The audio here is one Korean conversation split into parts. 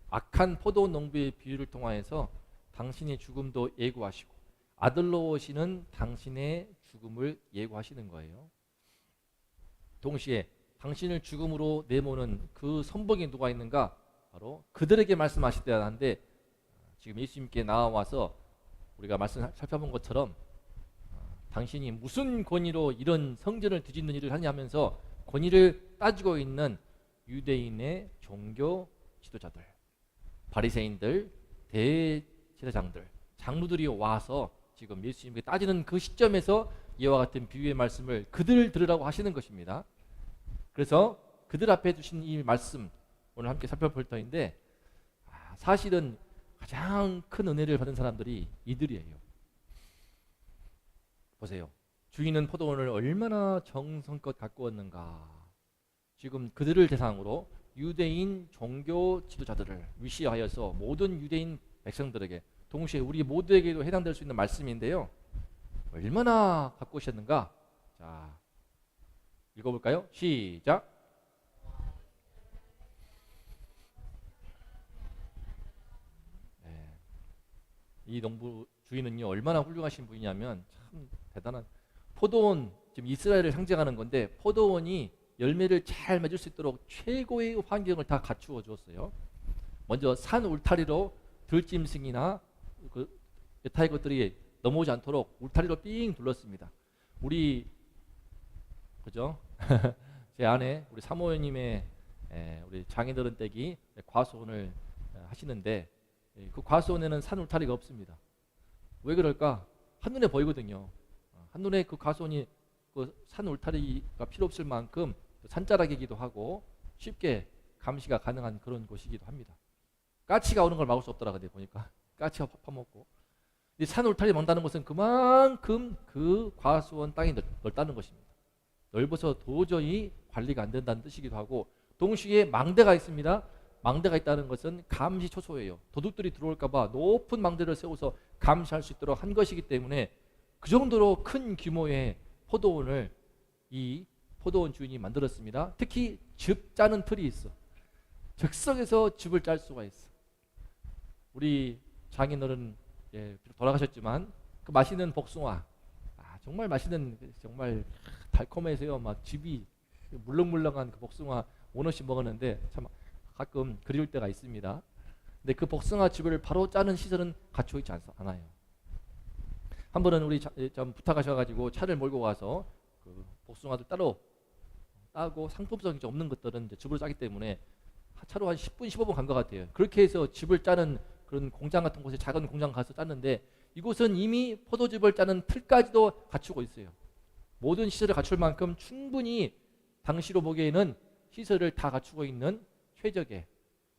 악한 포도원 농부의 비유를 통하여서 당신의 죽음도 예고하시고 아들로 오시는 당신의 죽음을 예고하시는 거예요. 동시에 당신을 죽음으로 내모는 그 선봉에 누가 있는가? 바로 그들에게 말씀하시려야 하는데 지금 예수님께 나와서 우리가 말씀 살펴본 것처럼 당신이 무슨 권위로 이런 성전을 뒤집는 일을 하냐면서 권위를 따지고 있는 유대인의 종교 지도자들, 바리새인들, 대제사장들, 장로들이 와서 지금 예수님께 따지는 그 시점에서 이와 같은 비유의 말씀을 그들 들으라고 하시는 것입니다. 그래서 그들 앞에 주신 이 말씀 오늘 함께 살펴볼 터인데 사실은 가장 큰 은혜를 받은 사람들이 이들이에요. 보세요. 주인은 포도원을 얼마나 정성껏 가꾸었는가. 지금 그들을 대상으로 유대인 종교 지도자들을 위시하여서 모든 유대인 백성들에게 동시에 우리 모두에게도 해당될 수 있는 말씀인데요. 얼마나 가꾸셨는가. 자, 읽어볼까요? 시작. 네. 이 농부 주인은요 얼마나 훌륭하신 분이냐면 참 대단한 포도원, 지금 이스라엘을 상징하는 건데 포도원이 열매를 잘 맺을 수 있도록 최고의 환경을 다 갖추어 주었어요. 먼저 산 울타리로 들짐승이나 그 여타의 것들이 넘어오지 않도록 울타리로 삥 둘렀습니다. 우리 그죠? 제 아내 우리 사모님의 우리 장인어른 댁이 과수원을 하시는데 그 과수원에는 산 울타리가 없습니다. 왜 그럴까? 한눈에 보이거든요. 한눈에 그 과수원이 그 산 울타리가 필요 없을 만큼 산자락이기도 하고 쉽게 감시가 가능한 그런 곳이기도 합니다. 까치가 오는 걸 막을 수 없더라. 근데 보니까 까치가 파먹고 이 산 울타리 막다는 것은 그만큼 그 과수원 땅이 넓다는 것입니다. 넓어서 도저히 관리가 안 된다는 뜻이기도 하고 동시에 망대가 있습니다. 망대가 있다는 것은 감시 초소예요. 도둑들이 들어올까 봐 높은 망대를 세워서 감시할 수 있도록 한 것이기 때문에 그 정도로 큰 규모의 포도원을 이 포도원 주인이 만들었습니다. 특히 즙 짜는 틀이 있어. 즉석에서 즙을 짤 수가 있어. 우리 장인어른 돌아가셨지만 그 맛있는 복숭아, 정말 맛있는 정말 달콤해서요. 막 즙이 물렁물렁한 그 복숭아 원없이 먹었는데 참 가끔 그리울 때가 있습니다. 근데 그 복숭아 즙을 바로 짜는 시설은 갖추어 있지 않아요. 한 번은 우리 좀 부탁하셔가지고 차를 몰고 가서 그 복숭아들 따로 따고 상품성이 좀 없는 것들은 이제 즙으로 짜기 때문에 차로 한 10분, 15분 간 것 같아요. 그렇게 해서 즙을 짜는 그런 공장 같은 곳에 작은 공장 가서 짰는데 이곳은 이미 포도즙을 짜는 틀까지도 갖추고 있어요. 모든 시설을 갖출 만큼 충분히 당시로 보기에는 시설을 다 갖추고 있는 최적의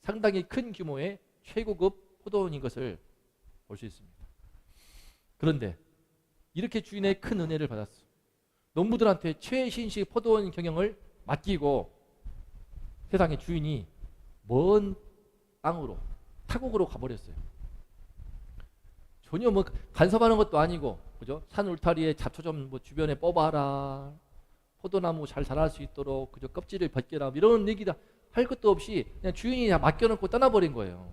상당히 큰 규모의 최고급 포도원인 것을 볼 수 있습니다. 그런데 이렇게 주인의 큰 은혜를 받았어. 농부들한테 최신식 포도원 경영을 맡기고 세상의 주인이 먼 땅으로 타국으로 가버렸어요. 전혀 뭐 간섭하는 것도 아니고, 그죠? 산 울타리에 잡초 좀 뭐 주변에 뽑아라, 포도나무 잘 자랄 수 있도록 그저 껍질을 벗겨라, 이런 얘기다 할 것도 없이 그냥 주인이 그냥 맡겨놓고 떠나버린 거예요.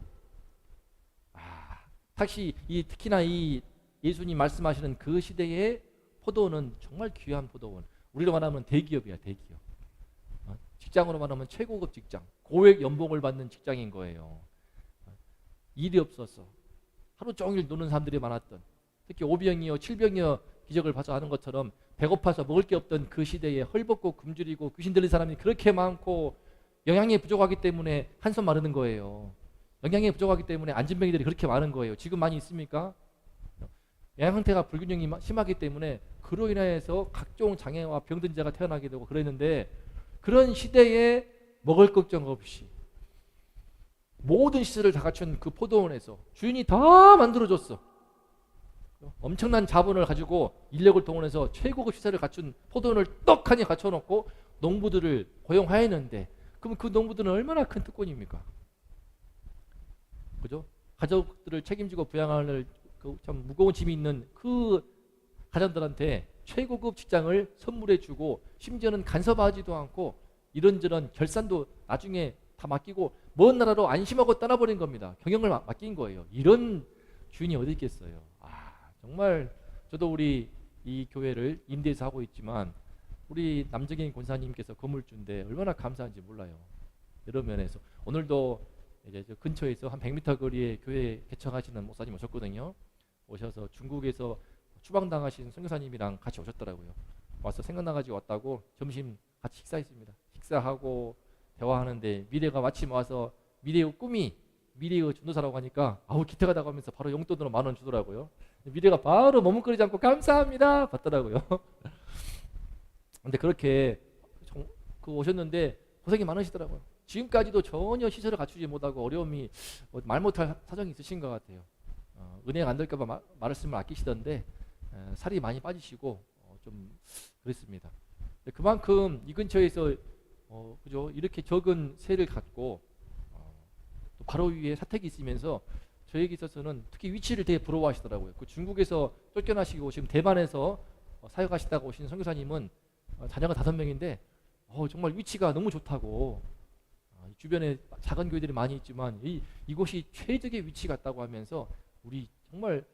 특히나 이 예수님 말씀하시는 그 시대의 포도원은 정말 귀한 포도원. 우리로 말하면 대기업이야, 대기업. 직장으로 말하면 최고급 직장, 고액 연봉을 받는 직장인 거예요. 일이 없어서 하루 종일 노는 사람들이 많았던, 특히 오병이어 칠병이어 기적을 봐서 하는 것처럼 배고파서 먹을 게 없던 그 시대에 헐벗고 굶주리고 귀신 들린 사람이 그렇게 많고 영양이 부족하기 때문에 한숨 마르는 거예요. 영양이 부족하기 때문에 안진병이들이 그렇게 많은 거예요. 지금 많이 있습니까? 영양 상태가 불균형이 심하기 때문에 그로 인해서 각종 장애와 병든 자가 태어나게 되고 그랬는데, 그런 시대에 먹을 걱정 없이 모든 시설을 다 갖춘 그 포도원에서 주인이 다 만들어줬어. 엄청난 자본을 가지고 인력을 동원해서 최고급 시설을 갖춘 포도원을 떡하니 갖춰놓고 농부들을 고용하였는데, 그럼 그 농부들은 얼마나 큰 특권입니까? 그죠? 가족들을 책임지고 부양할 그 참 무거운 짐이 있는 그 가장들한테 최고급 직장을 선물해주고 심지어는 간섭하지도 않고 이런저런 결산도 나중에 다 맡기고 먼 나라로 안심하고 떠나버린 겁니다. 경영을 맡긴 거예요. 이런 주인이 어디 있겠어요. 정말 저도 우리 이 교회를 임대해서 하고 있지만 우리 남정인 권사님께서 건물주인데 얼마나 감사한지 몰라요. 여러 면에서. 오늘도 이제 저 근처에서 한 100m 거리에 교회 개척하시는 목사님 오셨거든요. 오셔서 중국에서 추방당하신 선교사님이랑 같이 오셨더라고요. 와서 생각나가지고 왔다고 점심 같이 식사했습니다. 식사하고 대화하는데 미래가 마침 와서 미래의 꿈이 미래의 전도사라고 하니까 기특하다고 하면서 바로 용돈으로 10,000원 주더라고요. 미래가 바로 머뭇거리지 않고 감사합니다 받더라고요. 근데 그렇게 오셨는데 고생이 많으시더라고요. 지금까지도 전혀 시설을 갖추지 못하고 어려움이 말 못할 사정이 있으신 것 같아요. 은혜가 안 될까봐 말씀을 아끼시던데 살이 많이 빠지시고 좀 그랬습니다. 그만큼 이 근처에서 그죠? 이렇게 적은 세를 갖고 또 바로 위에 사택이 있으면서 저에게 있어서는 특히 위치를 되게 부러워하시더라고요. 그 중국에서 쫓겨나시고 지금 대만에서 사역하시다가 오신 선교사님은 자녀가 5명인데 정말 위치가 너무 좋다고 주변에 작은 교회들이 많이 있지만 이곳이 최적의 위치 같다고 하면서 우리 정말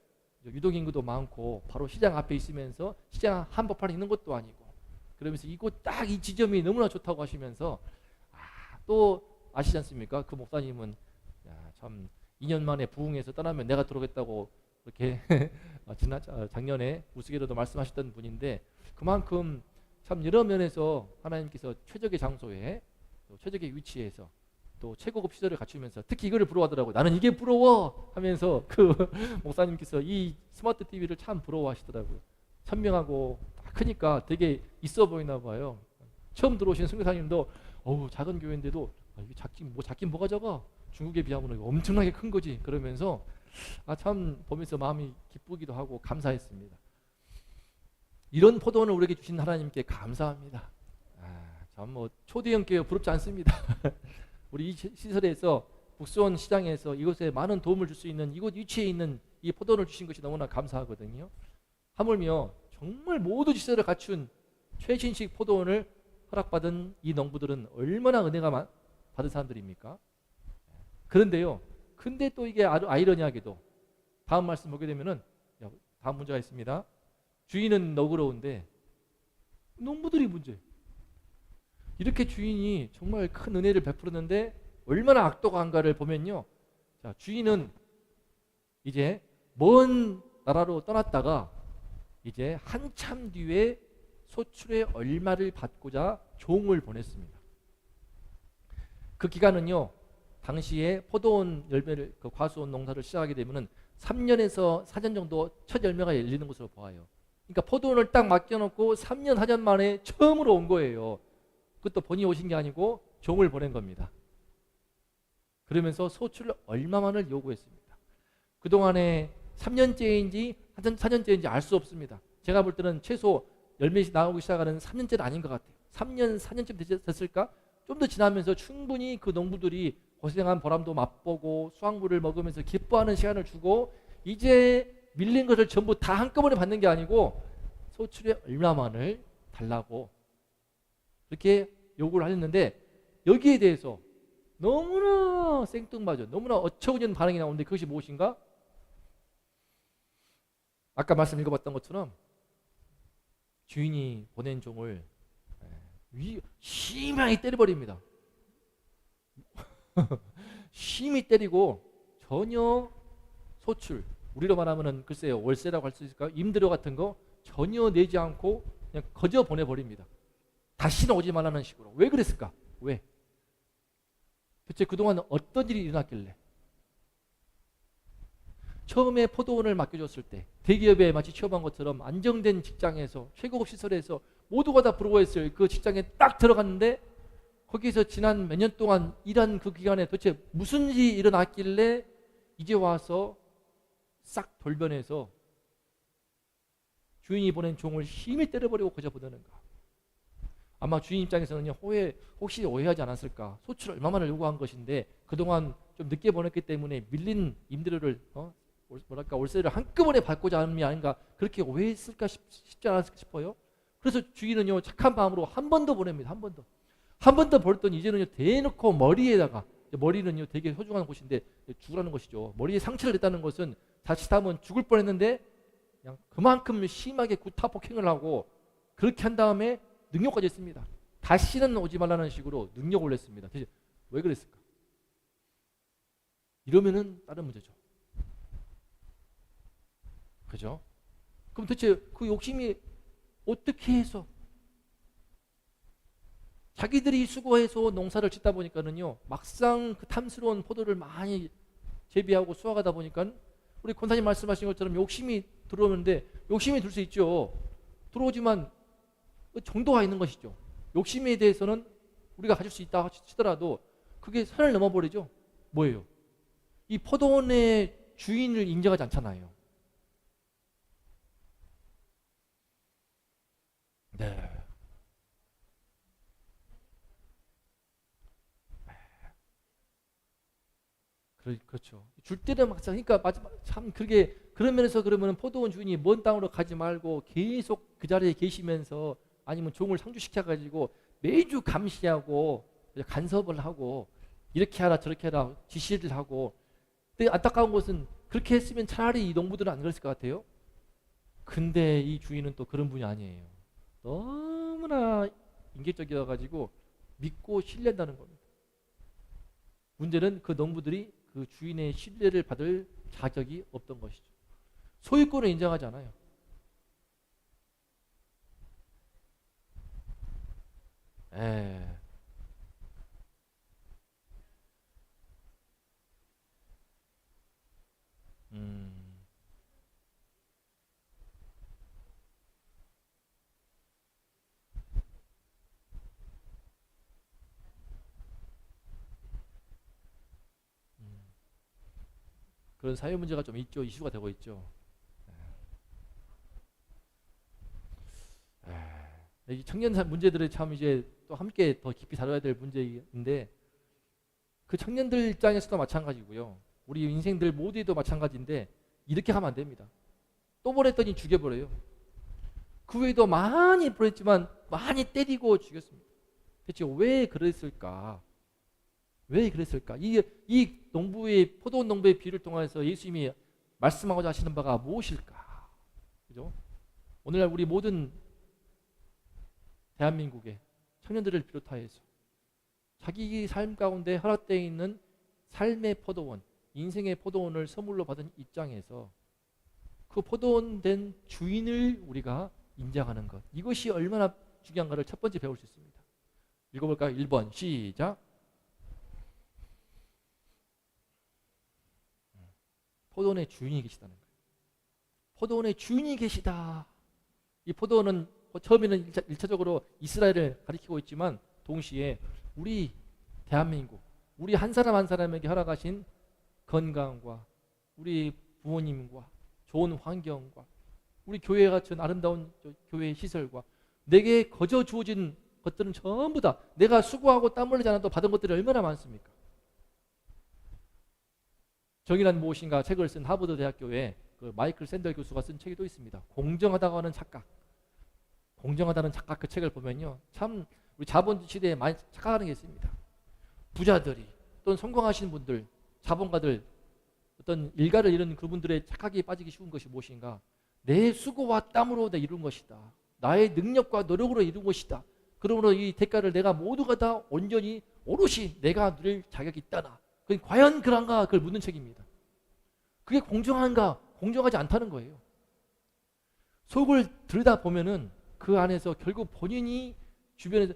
유동인구도 많고 바로 시장 앞에 있으면서 시장 한복판에 있는 것도 아니고 그러면서 이곳 딱 이 지점이 너무나 좋다고 하시면서 또 아시지 않습니까? 그 목사님은 참 2년 만에 부흥해서 떠나면 내가 들어오겠다고 그렇게 작년에 우스개로도 말씀하셨던 분인데 그만큼 참 여러 면에서 하나님께서 최적의 장소에 또 최적의 위치에서 또 최고급 시설을 갖추면서 특히 이거를 부러워하더라고요. 나는 이게 부러워 하면서 그 목사님께서 이 스마트 TV를 참 부러워하시더라고요. 선명하고 크니까 되게 있어 보이나 봐요. 처음 들어오신 선교사님도 작은 교회인데도 이게 작긴 뭐가 작아? 중국에 비하면 엄청나게 큰 거지. 그러면서 참 보면서 마음이 기쁘기도 하고 감사했습니다. 이런 포도원을 우리에게 주신 하나님께 감사합니다. 참 초대형 교회 부럽지 않습니다. 우리 이 시설에서 북수원 시장에서 이곳에 많은 도움을 줄 수 있는 이곳 위치에 있는 이 포도원을 주신 것이 너무나 감사하거든요. 하물며 정말 모든 시설을 갖춘 최신식 포도원을 허락받은 이 농부들은 얼마나 은혜가 받은 사람들입니까? 그런데요. 근데 또 이게 아주 아이러니하게도 다음 말씀 보게 되면은 다음 문제가 있습니다. 주인은 너그러운데 농부들이 문제. 이렇게 주인이 정말 큰 은혜를 베풀었는데 얼마나 악독한가를 보면요. 자, 주인은 이제 먼 나라로 떠났다가 이제 한참 뒤에 소출의 얼마를 받고자 종을 보냈습니다. 그 기간은요. 당시에 포도원 열매를 과수원 농사를 시작하게 되면은 3년에서 4년 정도 첫 열매가 열리는 것으로 보아요. 그러니까 포도원을 딱 맡겨놓고 3년 4년 만에 처음으로 온 거예요. 그것도 본인이 오신 게 아니고 종을 보낸 겁니다. 그러면서 소출 얼마만을 요구했습니다. 그동안에 3년째인지 4년째인지 알 수 없습니다. 제가 볼 때는 최소 열매 나오기 시작하는 3년째는 아닌 것 같아요. 3년, 4년쯤 됐을까? 좀 더 지나면서 충분히 그 농부들이 고생한 보람도 맛보고 수확물을 먹으면서 기뻐하는 시간을 주고 이제 밀린 것을 전부 다 한꺼번에 받는 게 아니고 소출의 얼마만을 달라고 그렇게 요구를 하셨는데 여기에 대해서 너무나 생뚱맞은 너무나 어처구니없는 반응이 나오는데 그것이 무엇인가? 아까 말씀 읽어봤던 것처럼 주인이 보낸 종을 심하게 때려버립니다. 심히 때리고 전혀 소출 우리로 말하면은 글쎄요 월세라고 할 수 있을까요? 임대료 같은 거 전혀 내지 않고 그냥 거저 보내버립니다. 다시는 오지 말라는 식으로. 왜 그랬을까? 왜? 대체 그동안 어떤 일이 일어났길래? 처음에 포도원을 맡겨줬을 때 대기업에 마치 취업한 것처럼 안정된 직장에서 최고급 시설에서 모두가 다 부러워했어요. 그 직장에 딱 들어갔는데 거기서 지난 몇 년 동안 일한 그 기간에 도대체 무슨 일이 일어났길래 이제 와서 싹 돌변해서 주인이 보낸 종을 힘이 때려버리고 거저 보내는가? 아마 주인 입장에서는 혹시 오해하지 않았을까? 소출 얼마만을 요구한 것인데 그동안 좀 늦게 보냈기 때문에 밀린 임대료를 월세를 한꺼번에 받고자 하는 게 아닌가 그렇게 오해했을까 싶지 않았을까 싶어요. 그래서 주인은요 착한 마음으로 한 번 더 보냅니다. 한 번 더 보냈더니 이제는요 대놓고 머리에다가 머리는요 되게 소중한 곳인데 죽으라는 것이죠. 머리에 상처를 냈다는 것은 자칫하면 죽을 뻔했는데 그냥 그만큼 심하게 구타 폭행을 하고 그렇게 한 다음에 능력까지 했습니다. 다시는 오지 말라는 식으로 능력을 올렸습니다. 대체 왜 그랬을까? 이러면은 다른 문제죠. 그죠? 그럼 대체 그 욕심이 어떻게 해서 자기들이 수고해서 농사를 짓다 보니까는요 막상 그 탐스러운 포도를 많이 재배하고 수확하다 보니까 우리 권사님 말씀하신 것처럼 욕심이 들어오는데 욕심이 들 수 있죠. 들어오지만 정도가 있는 것이죠. 욕심에 대해서는 우리가 가질 수 있다 치더라도 그게 선을 넘어버리죠. 뭐예요? 이 포도원의 주인을 인정하지 않잖아요. 네. 그렇죠. 줄 때는 막상 그러니까 마지막 참 그게 그런 면에서 그러면 포도원 주인이 먼 땅으로 가지 말고 계속 그 자리에 계시면서 아니면 종을 상주시켜 가지고 매주 감시하고 간섭을 하고 이렇게 하라 저렇게 하라 지시를 하고. 근데 안타까운 것은 그렇게 했으면 차라리 이 농부들은 안 그랬을 것 같아요. 근데 이 주인은 또 그런 분이 아니에요. 너무나 인격적이어 가지고 믿고 신뢰한다는 겁니다. 문제는 그 농부들이 그 주인의 신뢰를 받을 자격이 없던 것이죠. 소유권을 인정하지 않아요. 에. 음. 음. 그런 사회 문제가 좀 있죠. 이슈가 되고 있죠. 이 청년 문제들을 참 이제 또 함께 더 깊이 다뤄야 될 문제인데 그 청년들 입장에서도 마찬가지고요. 우리 인생들 모두에도 마찬가지인데 이렇게 하면 안 됩니다. 또 보냈더니 죽여버려요. 그 외에도 많이 보냈지만 많이 때리고 죽였습니다. 대체 왜 그랬을까? 왜 그랬을까? 이 농부의 포도원 농부의 비유를 통해서 예수님이 말씀하고자 하시는 바가 무엇일까? 그죠? 오늘날 우리 모든 대한민국의 청년들을 비롯하여서 자기 삶 가운데 허락되어 있는 삶의 포도원, 인생의 포도원을 선물로 받은 입장에서 그 포도원 된 주인을 우리가 인정하는 것, 이것이 얼마나 중요한가를 첫 번째 배울 수 있습니다. 읽어볼까요? 1번 시작. 포도원의 주인이 계시다는 거예요. 포도원의 주인이 계시다. 이 포도원은 처음에는 1차적으로 이스라엘을 가리키고 있지만 동시에 우리 대한민국, 우리 한 사람 한 사람에게 허락하신 건강과 우리 부모님과 좋은 환경과 우리 교회 같은 아름다운 교회 시설과 내게 거저 주어진 것들은 전부 다 내가 수고하고 땀 흘리지 않아도 받은 것들이 얼마나 많습니까? 정의란 무엇인가 책을 쓴 하버드 대학교의 그 마이클 샌델 교수가 쓴 책이 또 있습니다. 공정하다고 하는 착각. 공정하다는 착각, 그 책을 보면요, 참 우리 자본 시대에 많이 착각하는 게 있습니다. 부자들이 또는 성공하신 분들, 자본가들, 어떤 일가를 이루는 그분들의 착각에 빠지기 쉬운 것이 무엇인가? 내 수고와 땀으로 내 이룬 것이다. 나의 능력과 노력으로 이룬 것이다. 그러므로 이 대가를 내가 모두가 다 온전히 오롯이 내가 누릴 자격이 있다나. 과연 그런가? 그걸 묻는 책입니다. 그게 공정한가? 공정하지 않다는 거예요. 속을 들여다보면은 그 안에서 결국 본인이 주변에서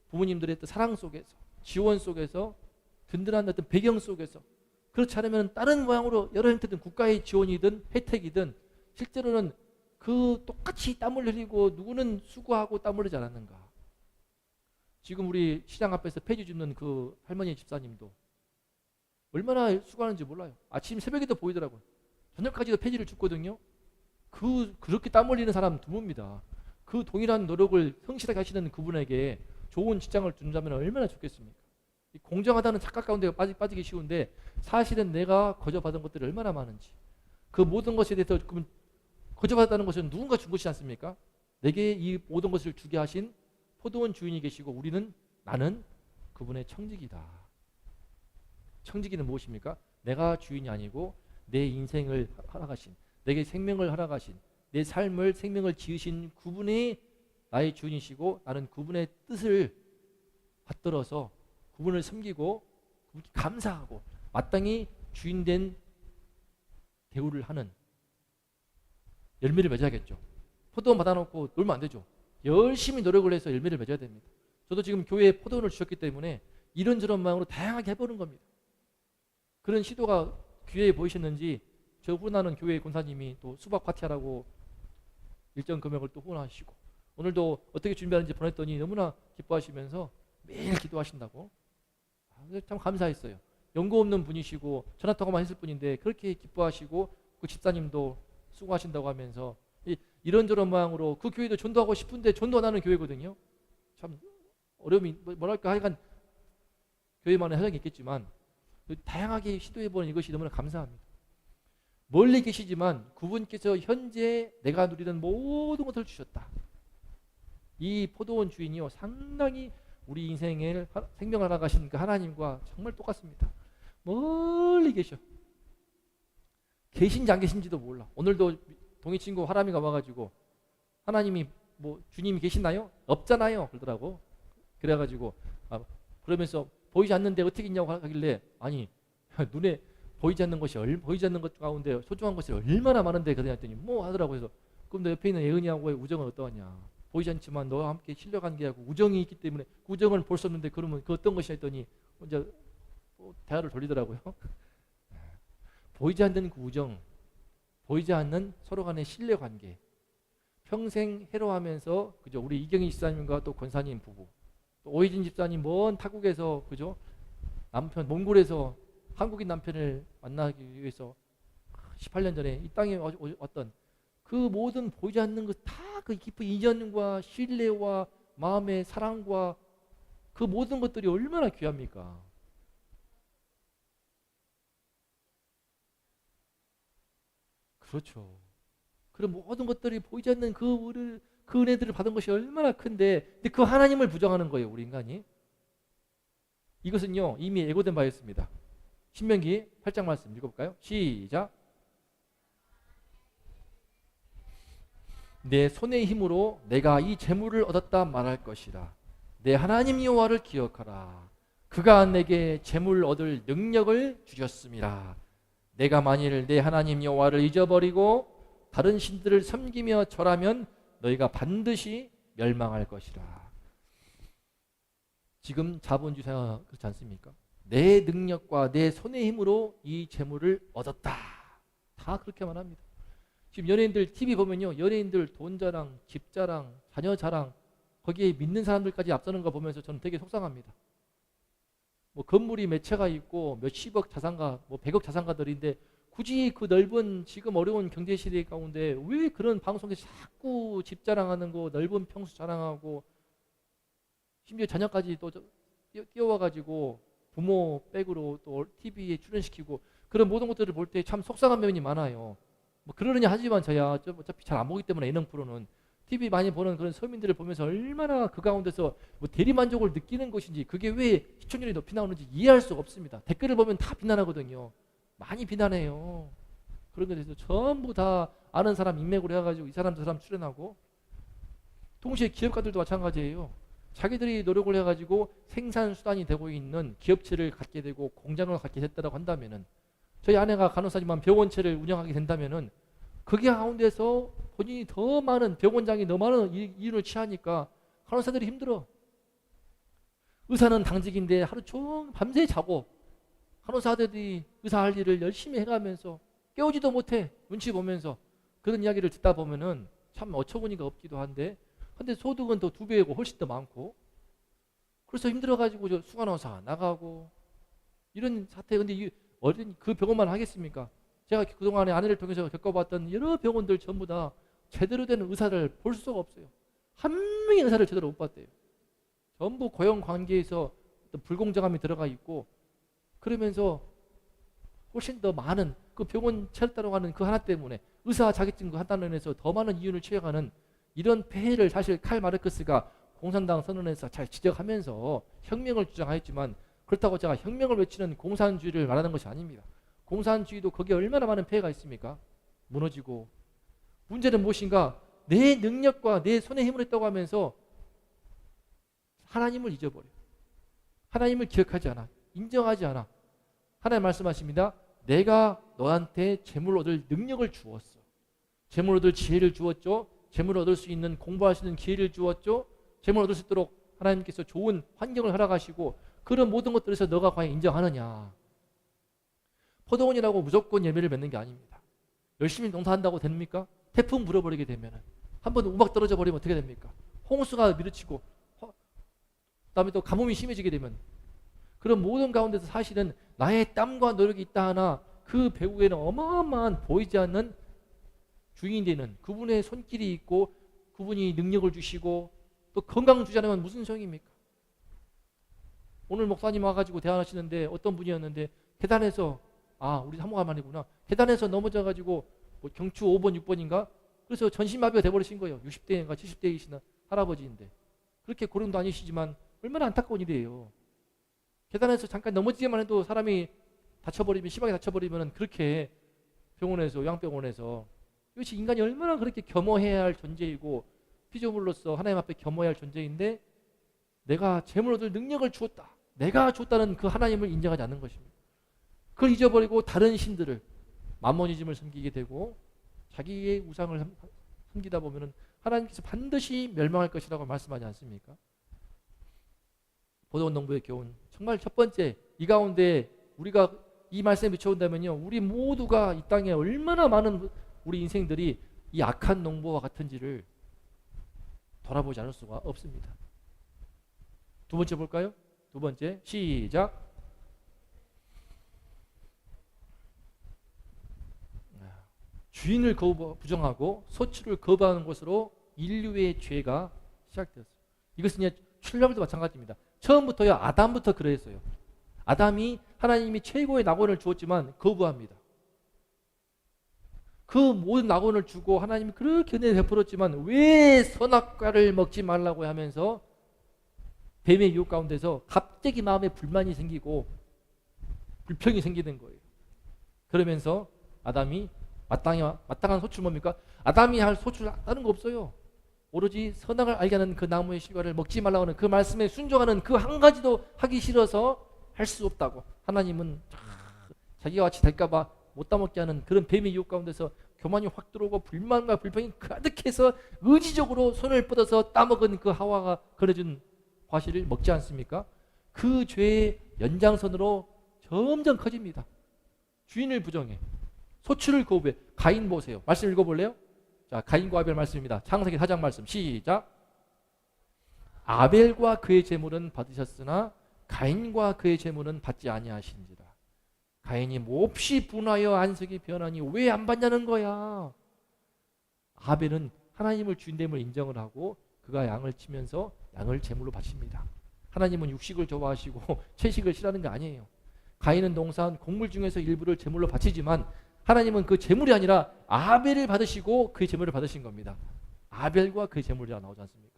부모님들의 사랑 속에서, 지원 속에서, 든든한 어떤 배경 속에서, 그렇지 않으면 다른 모양으로 여러 형태든 국가의 지원이든 혜택이든 실제로는 그 똑같이 땀을 흘리고 누구는 수고하고 땀을 흘리지 않았는가. 지금 우리 시장 앞에서 폐지 줍는 그 할머니 집사님도 얼마나 수고하는지 몰라요. 아침 새벽에도 보이더라고요. 저녁까지도 폐지를 줍거든요. 그렇게 땀 흘리는 사람 드뭅니다. 그 동일한 노력을 성실하게 하시는 그분에게 좋은 직장을 준다면 얼마나 좋겠습니까? 공정하다는 착각 가운데 빠지기 쉬운데 사실은 내가 거저받은 것들이 얼마나 많은지, 그 모든 것에 대해서 거저받았다는 것은 누군가 준 것이지 않습니까? 내게 이 모든 것을 주게 하신 포도원 주인이 계시고 나는 그분의 청직이다. 청지기는 무엇입니까? 내가 주인이 아니고 내 인생을 허락하신, 내게 생명을 허락하신, 내 삶을 생명을 지으신 그분이 나의 주인이시고 나는 그분의 뜻을 받들어서 그분을 섬기고 그분께 감사하고 마땅히 주인된 대우를 하는 열매를 맺어야겠죠. 포도원 받아놓고 놀면 안 되죠. 열심히 노력을 해서 열매를 맺어야 됩니다. 저도 지금 교회에 포도원을 주셨기 때문에 이런저런 마음으로 다양하게 해보는 겁니다. 그런 시도가 기회에 보이셨는지 저 후원하는 교회 권사님이 또 수박 파티하라고 일정 금액을 또 후원하시고 오늘도 어떻게 준비하는지 보냈더니 너무나 기뻐하시면서 매일 기도하신다고. 참 감사했어요. 연고 없는 분이시고 전화통화만 했을 뿐인데 그렇게 기뻐하시고 그 집사님도 수고하신다고 하면서 이런저런 모양으로 그 교회도 전도하고 싶은데 전도 안 하는 교회거든요. 참 어려움이 뭐랄까 하여간 교회만의 사정이 있겠지만 다양하게 시도해보는 이것이 너무나 감사합니다. 멀리 계시지만 그분께서 현재 내가 누리는 모든 것을 주셨다. 이 포도원 주인이요 상당히 우리 인생의 생명을 알아가신 그 하나님과 정말 똑같습니다. 멀리 계셔. 계신지 안 계신지도 몰라. 오늘도 동희 친구 하람이가 와가지고 하나님이 뭐 주님이 계시나요? 없잖아요. 그러더라고. 그래가지고 그러면서 보이지 않는데 어떻게 있냐고 하길래 아니 눈에 보이지 않는 것 가운데 소중한 것이 얼마나 많은데 그랬더니 뭐 하더라고. 해서 그럼 너 옆에 있는 예은이하고의 우정은 어떠하냐? 보이지 않지만 너와 함께 신뢰관계하고 우정이 있기 때문에 그 우정을 볼 수 없는데 그러면 그 어떤 것이냐 했더니 혼자 대화를 돌리더라고요. 보이지 않는 그 우정, 보이지 않는 서로 간의 신뢰관계, 평생 해로하면서 그죠? 우리 이경희 집사님과 또 권사님 부부, 또 오희진 집사님 먼 타국에서 그죠? 남편 몽골에서 한국인 남편을 만나기 위해서 18년 전에 이 땅에 왔던 그 모든 보이지 않는 것 다 그 깊은 인연과 신뢰와 마음의 사랑과 그 모든 것들이 얼마나 귀합니까? 그렇죠. 그런 모든 것들이 보이지 않는 그 은혜들을 받은 것이 얼마나 큰데, 근데 그 하나님을 부정하는 거예요, 우리 인간이. 이것은요 이미 예고된 바 있습니다. 신명기 8장 말씀 읽어볼까요? 시작. 내 손의 힘으로 내가 이 재물을 얻었다 말할 것이라. 내 하나님 여호와를 기억하라. 그가 내게 재물 얻을 능력을 주셨음이라. 내가 만일 내 하나님 여호와를 잊어버리고 다른 신들을 섬기며 절하면 너희가 반드시 멸망할 것이라. 지금 자본주의가 그렇지 않습니까? 내 능력과 내 손의 힘으로 이 재물을 얻었다. 다 그렇게 말합니다. 지금 연예인들 TV 보면요, 연예인들 돈 자랑, 집 자랑, 자녀 자랑, 거기에 믿는 사람들까지 앞서는 거 보면서 저는 되게 속상합니다. 뭐 건물이 몇 채가 있고 몇십억 자산가, 뭐 100억 자산가들인데 굳이 그 넓은 지금 어려운 경제 시대 가운데 왜 그런 방송에서 자꾸 집 자랑하는 거, 넓은 평수 자랑하고 심지어 자녀까지 또 띄워가지고 부모 백으로 또 TV에 출연시키고 그런 모든 것들을 볼 때 참 속상한 면이 많아요. 뭐 그러느냐 하지만 저야 어차피 잘 안 보기 때문에 예능 프로는 TV 많이 보는 그런 서민들을 보면서 얼마나 그 가운데서 뭐 대리만족을 느끼는 것인지 그게 왜 시청률이 높이 나오는지 이해할 수가 없습니다. 댓글을 보면 다 비난하거든요. 많이 비난해요. 그런 것에 대해서 전부 다 아는 사람 인맥으로 해가지고 이 사람 저 사람 출연하고 동시에 기업가들도 마찬가지예요. 자기들이 노력을 해가지고 생산수단이 되고 있는 기업체를 갖게 되고 공장을 갖게 됐다고 한다면은 저희 아내가 간호사지만 병원체를 운영하게 된다면은 거기 가운데서 본인이 더 많은 병원장이 더 많은 이윤을 취하니까 간호사들이 힘들어. 의사는 당직인데 하루 종일 밤새 자고 간호사들이 의사 할 일을 열심히 해가면서 깨우지도 못해 눈치 보면서 그런 이야기를 듣다 보면은 참 어처구니가 없기도 한데 근데 소득은 더 2배고 훨씬 더 많고 그래서 힘들어가지고 저 수간호사 나가고 이런 사태. 근데 어린 그 병원만 하겠습니까? 제가 그동안에 아내를 통해서 겪어봤던 여러 병원들 전부 다 제대로 된 의사를 볼 수가 없어요. 한 명의 의사를 제대로 못 봤대요. 전부 고용 관계에서 어떤 불공정함이 들어가 있고 그러면서 훨씬 더 많은 그 병원 차렸다고 하는 그 하나 때문에 의사 자격증 한다는 면에서 더 많은 이윤을 취해가는 이런 폐해를 사실 칼 마르크스가 공산당 선언에서 잘 지적하면서 혁명을 주장하였지만 그렇다고 제가 혁명을 외치는 공산주의를 말하는 것이 아닙니다. 공산주의도 거기에 얼마나 많은 폐해가 있습니까? 무너지고. 문제는 무엇인가? 내 능력과 내 손의 힘을 했다고 하면서 하나님을 잊어버려. 하나님을 기억하지 않아. 인정하지 않아. 하나님 말씀하십니다. 내가 너한테 재물 얻을 능력을 주었어. 재물 얻을 지혜를 주었죠. 재물 얻을 수 있는 공부할 수 있는 기회를 주었죠. 재물 얻을 수 있도록 하나님께서 좋은 환경을 허락하시고 그런 모든 것들에서 너가 과연 인정하느냐. 포도원이라고 무조건 열매를 맺는 게 아닙니다. 열심히 농사한다고 됩니까? 태풍 불어버리게 되면 한번 우박 떨어져 버리면 어떻게 됩니까? 홍수가 밀어치고 그다음에 또 가뭄이 심해지게 되면 그런 모든 가운데서 사실은 나의 땀과 노력이 있다 하나 그 배후에는 어마어마한 보이지 않는 주인이 되는 그분의 손길이 있고 그분이 능력을 주시고 또 건강 주지 않으면 무슨 소용입니까? 오늘 목사님 와가지고 대화하시는데 어떤 분이었는데 계단에서 우리 사모가 말이구나. 계단에서 넘어져가지고 뭐 경추 5번 6번인가 그래서 전신마비가 돼버리신 거예요. 60대인가 70대이시나 할아버지인데 그렇게 고령도 아니시지만 얼마나 안타까운 일이에요. 계단에서 잠깐 넘어지기만 해도 사람이 다쳐버리면 심하게 다쳐버리면 그렇게 병원에서 요양병원에서 이것이 인간이 얼마나 그렇게 겸허해야 할 존재이고 피조물로서 하나님 앞에 겸허해야 할 존재인데 내가 재물 얻을 능력을 주었다. 내가 줬다는 그 하나님을 인정하지 않는 것입니다. 그걸 잊어버리고 다른 신들을 맘모니즘을 섬기게 되고 자기의 우상을 섬기다 보면은 하나님께서 반드시 멸망할 것이라고 말씀하지 않습니까? 포도원 농부의 교훈 정말 첫 번째 이 가운데 우리가 이 말씀에 비춰온다면요 우리 모두가 이 땅에 얼마나 많은 우리 인생들이 이 악한 농부와 같은지를 돌아보지 않을 수가 없습니다. 두 번째 볼까요? 두 번째 시작. 주인을 부정하고 소출을 거부하는 것으로 인류의 죄가 시작되었어요. 이것은 출애굽도 마찬가지입니다. 처음부터요 아담부터 그랬어요. 아담이 하나님이 최고의 낙원을 주었지만 거부합니다. 그 모든 낙원을 주고 하나님이 그렇게 은혜를 베풀었지만 왜 선악과를 먹지 말라고 하면서 뱀의 유혹 가운데서 갑자기 마음에 불만이 생기고 불평이 생기는 거예요. 그러면서 아담이 마땅한 소출 뭡니까? 아담이 할 소출 다른 거 없어요. 오로지 선악을 알게 하는 그 나무의 실과를 먹지 말라고 하는 그 말씀에 순종하는 그 한 가지도 하기 싫어서 할 수 없다고. 하나님은 자기와 같이 될까봐 못 따먹게 하는 그런 뱀의 유혹 가운데서 교만이 확 들어오고 불만과 불평이 가득해서 의지적으로 손을 뻗어서 따먹은 그 하와가 그려준 과실을 먹지 않습니까? 그 죄의 연장선으로 점점 커집니다. 주인을 부정해. 소출을 거부해. 가인 보세요. 말씀 읽어볼래요? 자, 가인과 아벨 말씀입니다. 창세기 4장 말씀 시작. 아벨과 그의 제물은 받으셨으나 가인과 그의 제물은 받지 아니하신지라. 가인이 몹시 분하여 안색이 변하니 왜 안 받냐는 거야. 아벨은 하나님을 주인됨을 인정을 하고 그가 양을 치면서 양을 제물로 바칩니다. 하나님은 육식을 좋아하시고 채식을 싫어하는 게 아니에요. 가인은 농사한 곡물 중에서 일부를 제물로 바치지만 하나님은 그 제물이 아니라 아벨을 받으시고 그의 제물을 받으신 겁니다. 아벨과 그의 제물이 나오지 않습니까?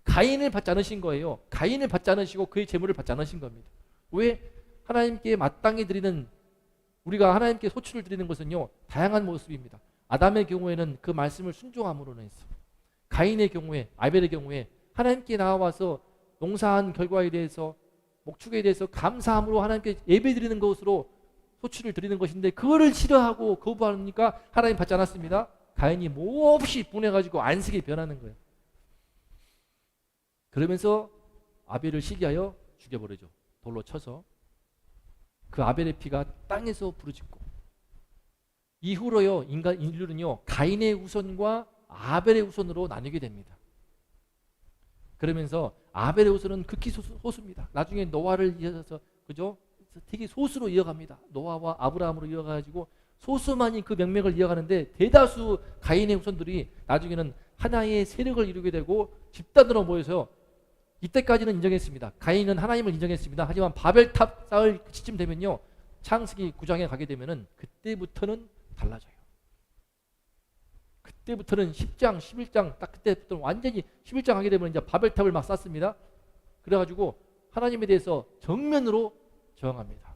가인을 받지 않으신 거예요. 가인을 받지 않으시고 그의 제물을 받지 않으신 겁니다. 왜? 하나님께 마땅히 드리는 우리가 하나님께 소출을 드리는 것은요 다양한 모습입니다. 아담의 경우에는 그 말씀을 순종함으로 인해서, 가인의 경우에, 아벨의 경우에 하나님께 나와서 농사한 결과에 대해서, 목축에 대해서 감사함으로 하나님께 예배드리는 것으로 소출을 드리는 것인데 그거를 싫어하고 거부하니까 하나님 받지 않았습니다. 가인이 몹시 분해가지고 안색이 변하는 거예요. 그러면서 아벨을 시기하여 죽여버리죠. 돌로 쳐서. 그 아벨의 피가 땅에서 부르짖고, 이후로요 인류는요 가인의 후손과 아벨의 후손으로 나뉘게 됩니다. 그러면서 아벨의 후손은 극히 소수입니다. 나중에 노아를 이어서 그죠? 되게 소수로 이어갑니다. 노아와 아브라함으로 이어가지고 소수만이 그 명맥을 이어가는데 대다수 가인의 후손들이 나중에는 하나의 세력을 이루게 되고 집단으로 모여서, 이때까지는 인정했습니다. 가인은 하나님을 인정했습니다. 하지만 바벨탑 쌓을 시점 되면요 창세기 9장에 가게 되면은 그때부터는 달라져요. 그때부터는 10장, 11장 딱 그때부터는 완전히 11장 하게 되면 이제 바벨탑을 막 쌓습니다. 그래가지고 하나님에 대해서 정면으로 저항합니다.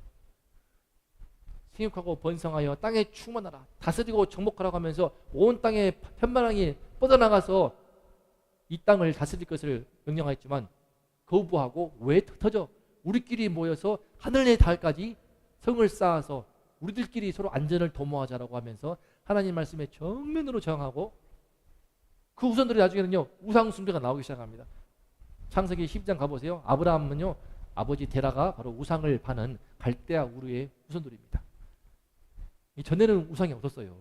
생육하고 번성하여 땅에 충만하라, 다스리고 정복하라고 하면서 온 땅에 편만하게 뻗어나가서 이 땅을 다스릴 것을 명령하였지만 거부하고 왜 터져 우리끼리 모여서 하늘에 닿을까지 성을 쌓아서 우리들끼리 서로 안전을 도모하자라고 하면서 하나님 말씀에 정면으로 저항하고 그 후손들이 나중에는요 우상 숭배가 나오기 시작합니다. 창세기 12장 가보세요. 아브라함은요 아버지 데라가 바로 우상을 파는 갈대아 우르의 후손들입니다. 전에는 우상이 없었어요.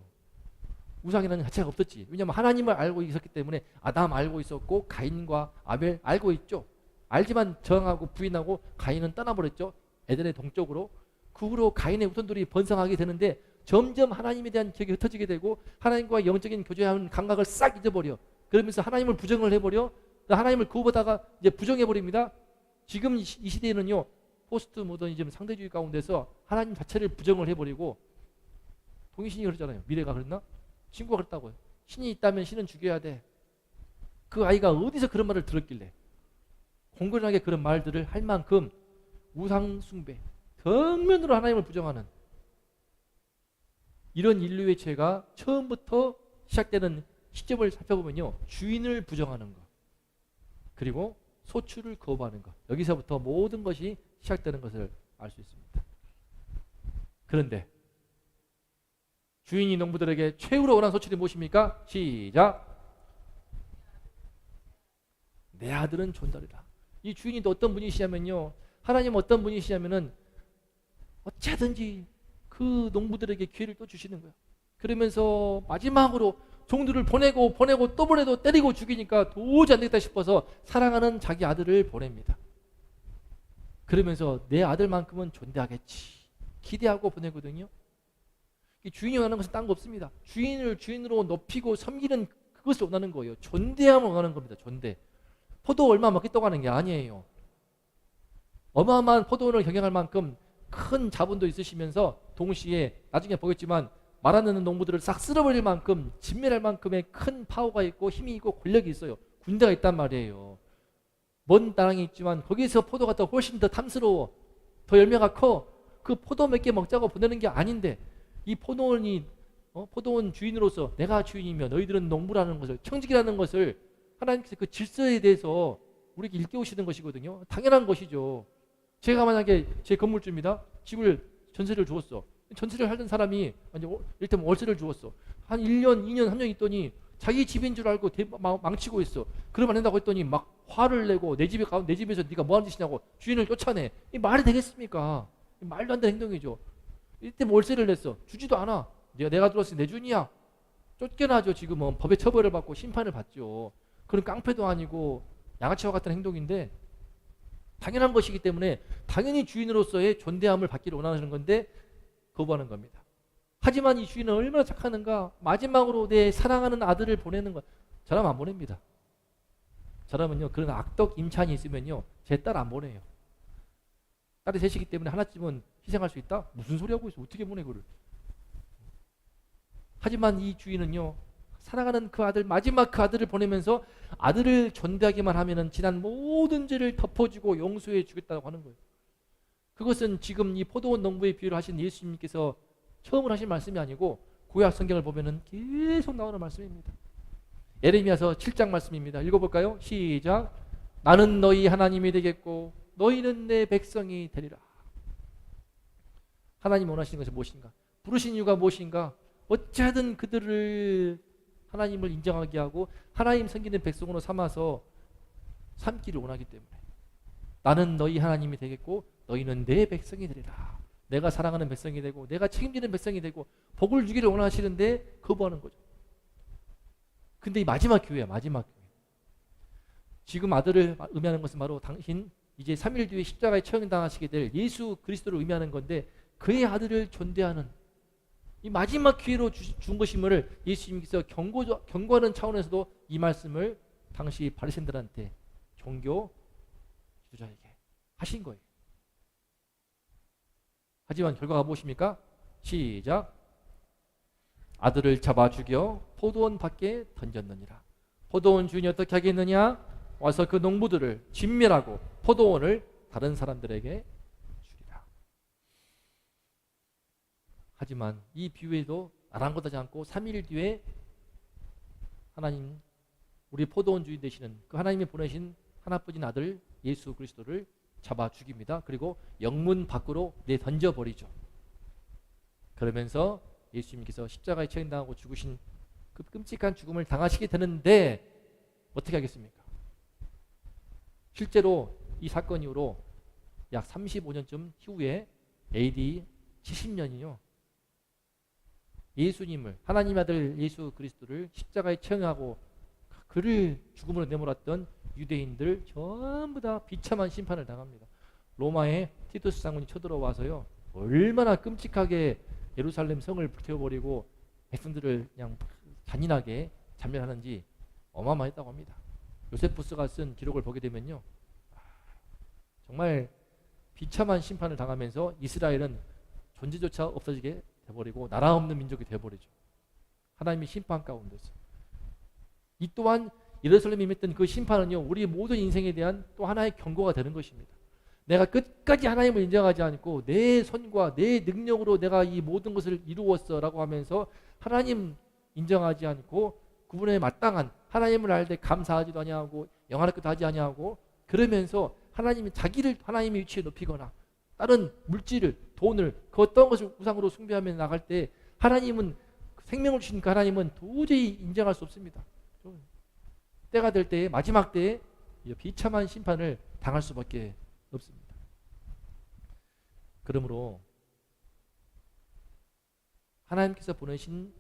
우상이라는 자체가 없었지. 왜냐하면 하나님을 알고 있었기 때문에 아담 알고 있었고 가인과 아벨 알고 있죠. 알지만 저항하고 부인하고 가인은 떠나버렸죠. 에덴의 동쪽으로. 그 후로 가인의 후손들이 번성하게 되는데 점점 하나님에 대한 기억이 흩어지게 되고 하나님과 영적인 교제하는 감각을 싹 잊어버려. 그러면서 하나님을 부정을 해버려. 하나님을 그거보다가 이제 부정해버립니다. 지금 이 시대에는요 포스트 모더니즘 상대주의 가운데서 하나님 자체를 부정을 해버리고 동의신이 그랬잖아요. 미래가 그랬나? 친구가 그랬다고요. 신이 있다면 신은 죽여야 돼. 그 아이가 어디서 그런 말을 들었길래 공공연하게 그런 말들을 할 만큼 우상 숭배, 정면으로 하나님을 부정하는 이런 인류의 죄가 처음부터 시작되는 시점을 살펴보면요 주인을 부정하는 것 그리고 소출을 거부하는 것 여기서부터 모든 것이 시작되는 것을 알 수 있습니다. 그런데 주인이 농부들에게 최후로 원하는 소출이 무엇입니까? 시작. 내 아들은 존달이라. 이 주인이 또 어떤 분이시냐면요 하나님 어떤 분이시냐면은 어쨌든지 그 농부들에게 기회를 또 주시는 거야. 그러면서 마지막으로 종들을 보내고 또 보내도 때리고 죽이니까 도저히 안 되겠다 싶어서 사랑하는 자기 아들을 보냅니다. 그러면서 내 아들만큼은 존대하겠지 기대하고 보내거든요. 주인이 원하는 것은 딴 거 없습니다. 주인을 주인으로 높이고 섬기는 그것을 원하는 거예요. 존대함을 원하는 겁니다. 존대. 포도 얼마 먹겠다고 하는 게 아니에요. 어마어마한 포도원을 경영할 만큼 큰 자본도 있으시면서 동시에 나중에 보겠지만 말 안 듣는 농부들을 싹 쓸어버릴 만큼 진멸할 만큼의 큰 파워가 있고 힘이 있고 권력이 있어요. 군대가 있단 말이에요. 먼 땅에 있지만 거기서 포도가 더 훨씬 더 탐스러워. 더 열매가 커. 그 포도 몇 개 먹자고 보내는 게 아닌데 이 포도원이 포도원 주인으로서 내가 주인이며 너희들은 농부라는 것을 청직이라는 것을 하나님께서 그 질서에 대해서 우리에게 일깨우시는 것이거든요. 당연한 것이죠. 제가 만약에 제 건물주입니다. 집을 전세를 주었어. 전세를 하던 사람이 이를테면 월세를 주었어. 한 1년, 2년, 3년 있더니 자기 집인 줄 알고 망치고 있어. 그러면 안 된다고 했더니 막 화를 내고 내 집에서 네가 뭐하는 짓이냐고 주인을 쫓아내. 이 말이 되겠습니까? 말도 안 되는 행동이죠. 이때 월세를 냈어. 주지도 않아. 내가 들어왔으니 내 주인이야. 쫓겨나죠. 지금은 법의 처벌을 받고 심판을 받죠. 그런 깡패도 아니고 양아치와 같은 행동인데 당연한 것이기 때문에 당연히 주인으로서의 존대함을 받기를 원하는 건데 거부하는 겁니다. 하지만 이 주인은 얼마나 착하는가. 마지막으로 내 사랑하는 아들을 보내는 것. 저라면 안 보냅니다. 저라면요 그런 악덕 임찬이 있으면요 제 딸 안 보내요. 딸이 셋이기 때문에 하나쯤은 희생할 수 있다? 무슨 소리 하고 있어. 어떻게 보내 그를. 하지만 이 주인은요 사랑하는 그 아들 마지막 그 아들을 보내면서 아들을 존대하기만 하면은 지난 모든 죄를 덮어주고 용서해 주겠다고 하는 거예요. 그것은 지금 이 포도원 농부의 비유를 하신 예수님께서 처음으로 하신 말씀이 아니고 구약 성경을 보면은 계속 나오는 말씀입니다. 예레미야서 7장 말씀입니다. 읽어볼까요? 시작. 나는 너희 하나님이 되겠고 너희는 내 백성이 되리라. 하나님 원하시는 것이 무엇인가? 부르신 이유가 무엇인가? 어찌하든 그들을 하나님을 인정하게 하고 하나님 섬기는 백성으로 삼아서 삼기를 원하기 때문에 나는 너희 하나님이 되겠고 너희는 내 백성이 되리라. 내가 사랑하는 백성이 되고 내가 책임지는 백성이 되고 복을 주기를 원하시는데 거부하는 거죠. 근데 이 마지막 기회야. 마지막 기회. 지금 아들을 의미하는 것은 바로 당신 이제 3일 뒤에 십자가에 처형당하시게 될 예수 그리스도를 의미하는 건데 그의 아들을 존대하는 이 마지막 기회로 준 것임을 예수님께서 경고하는 차원에서도 이 말씀을 당시 바리새인들한테 종교 지도자에게 하신 거예요. 하지만 결과가 무엇입니까? 시작. 아들을 잡아 죽여 포도원 밖에 던졌느니라. 포도원 주인이 어떻게 하겠느냐? 와서 그 농부들을 진멸하고 포도원을 다른 사람들에게 주리라. 하지만 이 비유에도 아랑곳하지 않고 3일 뒤에 하나님, 우리 포도원 주인 되시는 그 하나님이 보내신 하나뿐인 아들 예수 그리스도를 잡아 죽입니다. 그리고 영문 밖으로 내던져버리죠. 그러면서 예수님께서 십자가에 처형당하고 죽으신 그 끔찍한 죽음을 당하시게 되는데 어떻게 하겠습니까? 실제로 이 사건 이후로 약 35년쯤 후에 AD 70년이요. 예수님을, 하나님 아들 예수 그리스도를 십자가에 처형하고 그를 죽음으로 내몰았던 유대인들 전부 다 비참한 심판을 당합니다. 로마의 티투스 장군이 쳐들어와서요, 얼마나 끔찍하게 예루살렘 성을 불태워버리고 백성들을 그냥 잔인하게 잔멸하는지 어마어마했다고 합니다. 요세푸스가 쓴 기록을 보게 되면요, 정말 비참한 심판을 당하면서 이스라엘은 존재조차 없어지게 돼버리고 나라 없는 민족이 돼버리죠. 하나님의 심판 가운데서. 이 또한 예루살렘에 임했던 그 심판은요, 우리 모든 인생에 대한 또 하나의 경고가 되는 것입니다. 내가 끝까지 하나님을 인정하지 않고 내 손과 내 능력으로 내가 이 모든 것을 이루었어 라고 하면서 하나님 인정하지 않고 그분의 마땅한 하나님을 알 때 감사하지도 아니하고 영화롭기도 하지 아니하고 그러면서 하나님이 자기를 하나님의 위치에 높이거나 다른 물질을, 돈을, 그 어떤 것을 우상으로 숭배하며 나갈 때 하나님은, 생명을 주신 그 하나님은 도저히 인정할 수 없습니다. 때가 될 때에, 마지막 때에 비참한 심판을 당할 수밖에 없습니다. 그러므로 하나님께서 보내신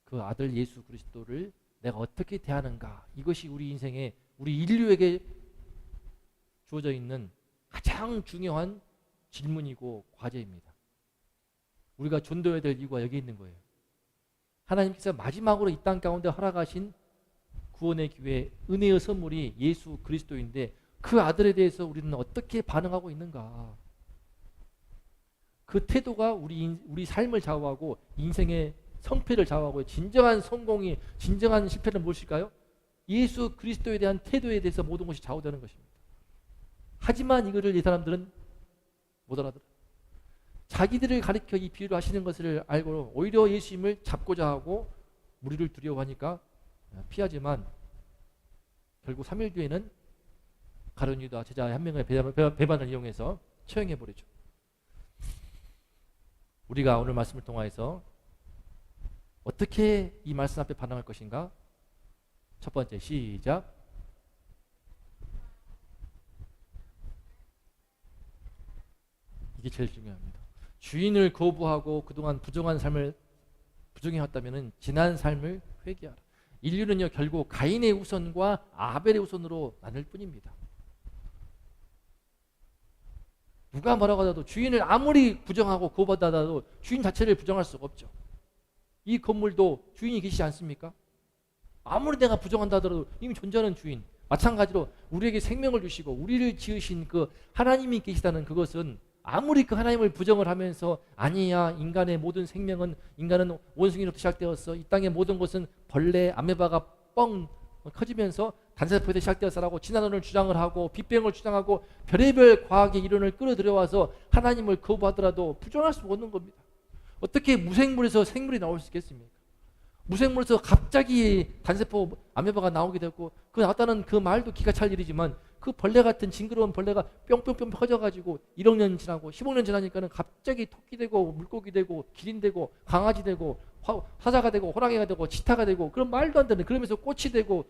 그 아들 예수 그리스도를 내가 어떻게 대하는가, 이것이 우리 인생에, 우리 인류에게 주어져 있는 가장 중요한 질문이고 과제입니다. 우리가 전도해야 될 이유가 여기 있는 거예요. 하나님께서 마지막으로 이 땅 가운데 허락하신 구원의 기회, 은혜의 선물이 예수 그리스도인데 그 아들에 대해서 우리는 어떻게 반응하고 있는가? 그 태도가 우리 삶을 좌우하고 인생의 성패를 좌우하고 진정한 성공이, 진정한 실패는 무엇일까요? 예수 그리스도에 대한 태도에 대해서 모든 것이 좌우되는 것입니다. 하지만 이거를 이 사람들은 못 알아들어요. 자기들을 가리켜 이 비유를 하시는 것을 알고 오히려 예수님을 잡고자 하고 무리를 두려워하니까 피하지만 결국 3일 뒤에는 가룟 유다 제자 한 명의 배반을 이용해서 처형해버리죠. 우리가 오늘 말씀을 통하여서 어떻게 이 말씀 앞에 반응할 것인가? 첫 번째, 시작. 이게 제일 중요합니다. 주인을 거부하고 그동안 부정한 삶을 부정해왔다면 지난 삶을 회개하라. 인류는요, 결국 가인의 후손과 아벨의 후손으로 나눌 뿐입니다. 누가 뭐라고 하더라도 주인을 아무리 부정하고 거부하더라도 주인 자체를 부정할 수가 없죠. 이 건물도 주인이 계시지 않습니까? 아무리 내가 부정한다 하더라도 이미 존재하는 주인, 마찬가지로 우리에게 생명을 주시고 우리를 지으신 그 하나님이 계시다는 그것은 아무리 그 하나님을 부정을 하면서 아니야, 인간의 모든 생명은, 인간은 원숭이로부터 시작되었어, 이 땅의 모든 것은 벌레, 아메바가 뻥 커지면서 단세포에서 시작되었어라고 진화론을 주장을 하고 빅뱅을 주장하고 별의별 과학의 이론을 끌어들여와서 하나님을 거부하더라도 부정할 수 없는 겁니다. 어떻게 무생물에서 생물이 나올 수 있겠습니까? 무생물에서 갑자기 단세포 아메바가 나오게 되고 그 나왔다는 그 말도 기가 찰 일이지만 그 벌레 같은 징그러운 벌레가 뿅뿅뿅 퍼져가지고 1억 년 지나고 10억 년 지나니까는 갑자기 토끼 되고 물고기 되고 기린 되고 강아지 되고 사자가 되고 호랑이가 되고 치타가 되고 그런 말도 안 되는, 그러면서 꽃이 되고